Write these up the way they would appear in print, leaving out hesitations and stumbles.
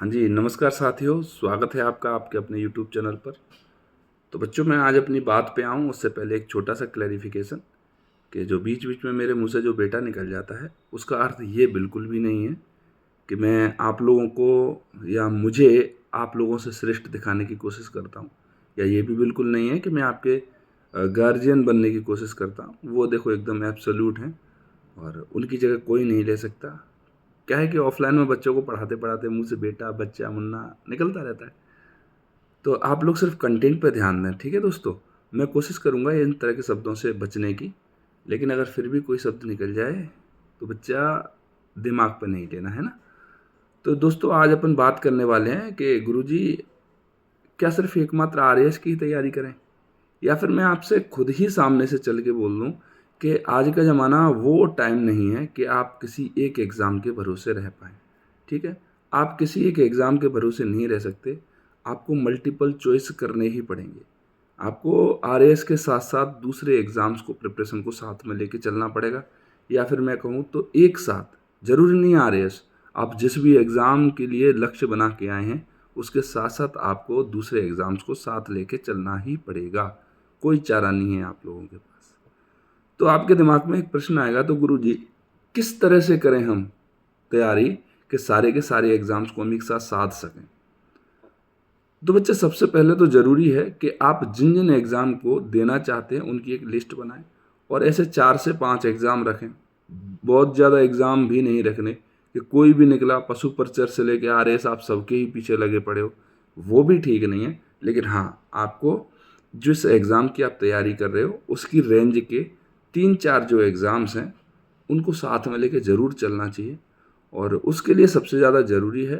हाँ जी, नमस्कार साथियों, स्वागत है आपका आपके अपने यूट्यूब चैनल पर। तो बच्चों, मैं आज अपनी बात पे आऊँ उससे पहले एक छोटा-सा क्लैरिफ़िकेशन कि जो बीच-बीच में मेरे मुँह से जो बेटा निकल जाता है, उसका अर्थ ये बिल्कुल भी नहीं है कि मैं आप लोगों को या मुझे आप लोगों से श्रेष्ठ दिखाने की कोशिश करता हूँ, या ये भी बिल्कुल नहीं है कि मैं आपके गार्जियन बनने की कोशिश करता हूँ। वो देखो एकदम एब्सोल्यूट हैं और उनकी जगह कोई नहीं ले सकता। क्या है कि ऑफ़लाइन में बच्चों को पढ़ाते-पढ़ाते मुँह से बेटा, बच्चा, मुन्ना निकलता रहता है। तो आप लोग सिर्फ़ कंटेंट पे ध्यान दें, ठीक है दोस्तों? मैं कोशिश करूँगा इन तरह के शब्दों से बचने की, लेकिन अगर फिर भी कोई शब्द निकल जाए, तो बच्चा दिमाग पे नहीं लेना, है ना? तो दोस्तों, आज अपन बात करने वाले हैं कि गुरुजी, क्या सिर्फ़ एकमात्र आरएएस की ही तैयारी करें? या फिर मैं आपसे खुद ही सामने से चल के बोल दूँ कि आज का ज़माना वो टाइम नहीं है कि आप किसी एक एग्ज़ाम के भरोसे रह पाएँ, ठीक है? आप किसी एक एग्ज़ाम के भरोसे नहीं रह सकते, आपको मल्टीपल चॉइस करने ही पड़ेंगे। आपको आरएएस के साथ-साथ दूसरे एग्ज़ाम्स को प्रिपरेशन को साथ में लेके चलना पड़ेगा, या फिर मैं कहूँ तो एक साथ, ज़रूरी नहीं है आरएएस, आप जिस भी एग्ज़ाम के लिए लक्ष्य बना के आए हैं, उसके साथ-साथ आपको दूसरे एग्ज़ाम्स को साथ लेके चलना ही पड़ेगा। कोई चारा नहीं है आप लोगों के पास। तो आपके दिमाग में एक प्रश्न आएगा, तो गुरुजी, किस तरह से करें हम तैयारी कि सारे के सारे एग्ज़ाम्स को हम एक साथ साध सकें? तो बच्चे, सबसे पहले तो ज़रूरी है कि आप जिन-जिन एग्ज़ाम को देना चाहते हैं उनकी एक लिस्ट बनाएँ और ऐसे 4 से 5 एग्ज़ाम रखें। बहुत ज़्यादा एग्ज़ाम भी नहीं रखने कि कोई भी निकला पशु परिचर से लेके आरएएस आप सबके ही पीछे लगे पड़े हो, वो भी ठीक नहीं है। लेकिन हाँ, आपको जिस एग्ज़ाम की आप तैयारी कर रहे हो उसकी रेंज के 3-4 जो एग्ज़ाम्स हैं, उनको साथ में लेके ज़रूर चलना चाहिए। और उसके लिए सबसे ज़्यादा ज़रूरी है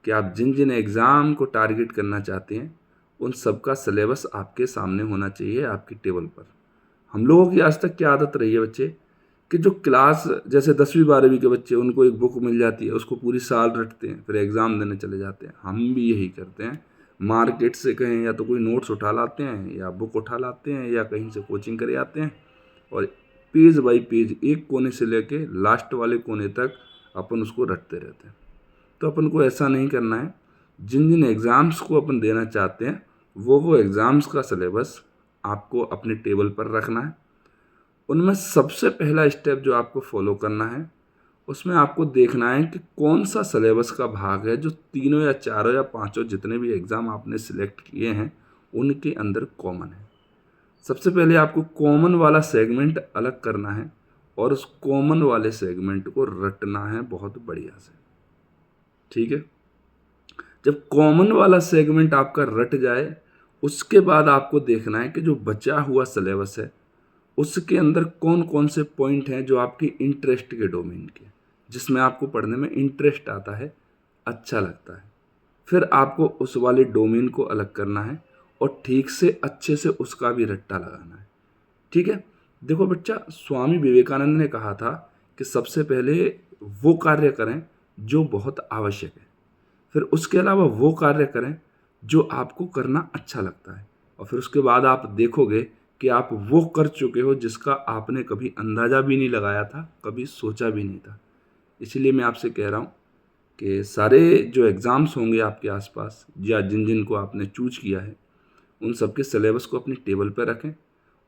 कि आप जिन-जिन एग्ज़ाम को टारगेट करना चाहते हैं, उन सब का सिलेबस आपके सामने होना चाहिए आपकी टेबल पर। हम लोगों की आज तक क्या आदत रही है बच्चे, कि जो क्लास जैसे 10वीं 12वीं के बच्चे, उनको एक बुक मिल जाती है, उसको पूरी साल रटते हैं, फिर एग्ज़ाम देने चले जाते हैं। हम भी यही करते हैं। मार्केट से कहें या तो कोई नोट्स उठा लाते हैं या बुक उठा लाते हैं या कहीं से कोचिंग करे आते हैं, और पेज बाय पेज एक कोने से लेके लास्ट वाले कोने तक अपन उसको रटते रहते हैं। तो अपन को ऐसा नहीं करना है। जिन-जिन एग्ज़ाम्स को अपन देना चाहते हैं, वो एग्ज़ाम्स का सिलेबस आपको अपने टेबल पर रखना है। उनमें सबसे पहला स्टेप जो आपको फ़ॉलो करना है, उसमें आपको देखना है कि कौन-सा सिलेबस का भाग है जो तीनों या चारों या पाँचों जितने भी एग्ज़ाम आपने सिलेक्ट किए हैं, उनके अंदर कॉमन है। सबसे पहले आपको कॉमन वाला सेगमेंट अलग करना है और उस कॉमन वाले सेगमेंट को रटना है बहुत बढ़िया से, ठीक है? जब कॉमन वाला सेगमेंट आपका रट जाए, उसके बाद आपको देखना है कि जो बचा हुआ सिलेबस है, उसके अंदर कौन-कौन से पॉइंट हैं जो आपके इंटरेस्ट के डोमेन के, जिसमें आपको पढ़ने में इंटरेस्ट आता है, अच्छा लगता है। फिर आपको उस वाले डोमेन को अलग करना है और ठीक से अच्छे से उसका भी रट्टा लगाना है, ठीक है? देखो बच्चा, स्वामी विवेकानंद ने कहा था कि सबसे पहले वो कार्य करें जो बहुत आवश्यक है। फिर उसके अलावा वो कार्य करें जो आपको करना अच्छा लगता है, और फिर उसके बाद आप देखोगे कि आप वो कर चुके हो जिसका आपने कभी अंदाज़ा भी नहीं लगाया था, कभी सोचा भी नहीं था। इसीलिए मैं आपसे कह रहा हूँ कि सारे जो एग्ज़ाम्स होंगे आपके आसपास या जिन-जिन को आपने चूज़ किया है, उन सब के सिलेबस को अपनी टेबल पे रखें।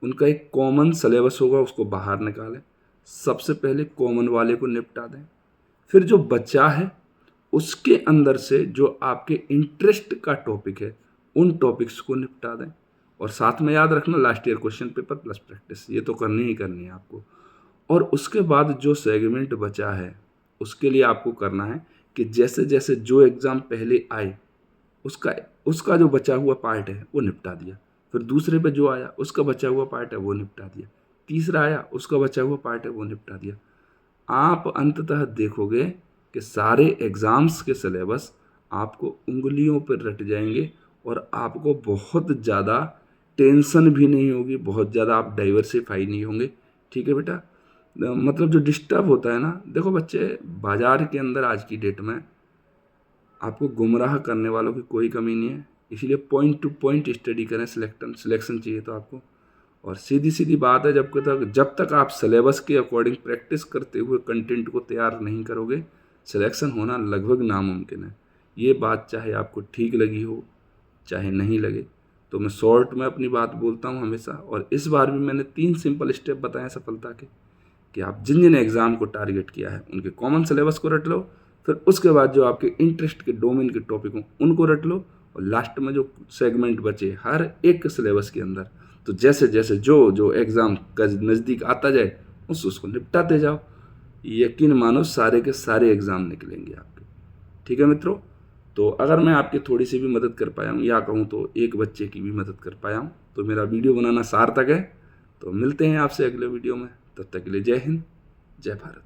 उनका एक कॉमन सिलेबस होगा, उसको बाहर निकालें। सबसे पहले कॉमन वाले को निपटा दें। फिर जो बचा है, उसके अंदर से जो आपके इंटरेस्ट का टॉपिक है, उन टॉपिक्स को निपटा दें। और साथ में याद रखना, last year question paper plus practice, ये तो करनी ही करनी है आपको। और उसके बाद जो सेगमेंट बचा है, उसके लिए आपको करना है कि जैसे-जैसे जो एग्ज़ाम पहले आए, उसका उसका जो बचा हुआ पार्ट है, वो निपटा दिया। फिर दूसरे पे जो आया, उसका बचा हुआ पार्ट है, वो निपटा दिया। तीसरा आया, उसका बचा हुआ पार्ट है, वो निपटा दिया। आप अंततः देखोगे कि सारे एग्ज़ाम्स के सिलेबस आपको उँगलियों पर रट जाएँगे और आपको बहुत ज़्यादा टेंशन भी नहीं होगी, बहुत ज़्यादा आप डाइवर्सिफ़ाई नहीं होंगे। ठीक है बेटा? मतलब जो डिस्टर्ब होता है ना, देखो बच्चे, बाज़ार के अंदर आज की डेट में आपको गुमराह करने वालों की कोई कमी नहीं है। इसीलिए पॉइंट टू पॉइंट स्टडी करें, सिलेक्शन चाहिए तो आपको। और सीधी-सीधी बात है, जब तक आप सिलेबस के अकॉर्डिंग प्रैक्टिस करते हुए कंटेंट को तैयार नहीं करोगे, सिलेक्शन होना लगभग नामुमकिन है। ये बात चाहे आपको ठीक लगी हो चाहे नहीं लगे, तो मैं शॉर्ट में अपनी बात बोलता हूँ हमेशा। और इस बार भी मैंने 3 सिंपल स्टेप बताए सफलता के, कि आप जिन जिन एग्ज़ाम को टारगेट किया है उनके कॉमन सिलेबस को रट लो, फिर उसके बाद जो आपके इंटरेस्ट के डोमेन के टॉपिक हों उनको रट लो, और लास्ट में जो सेगमेंट बचे हर एक सिलेबस के अंदर, तो जैसे जैसे जो जो एग्ज़ाम का नज़दीक आता जाए उसको निपटाते जाओ। यकीन मानो सारे के सारे एग्ज़ाम निकलेंगे आपके। ठीक है मित्रों, तो अगर मैं आपकी थोड़ी सी भी मदद कर पाया हूँ, या कहूँ तो एक बच्चे की भी मदद कर पाया हूँ, तो मेरा वीडियो बनाना सार्थक है। तो मिलते हैं आपसे अगले वीडियो में, तब तक के लिए जय हिंद, जय भारत।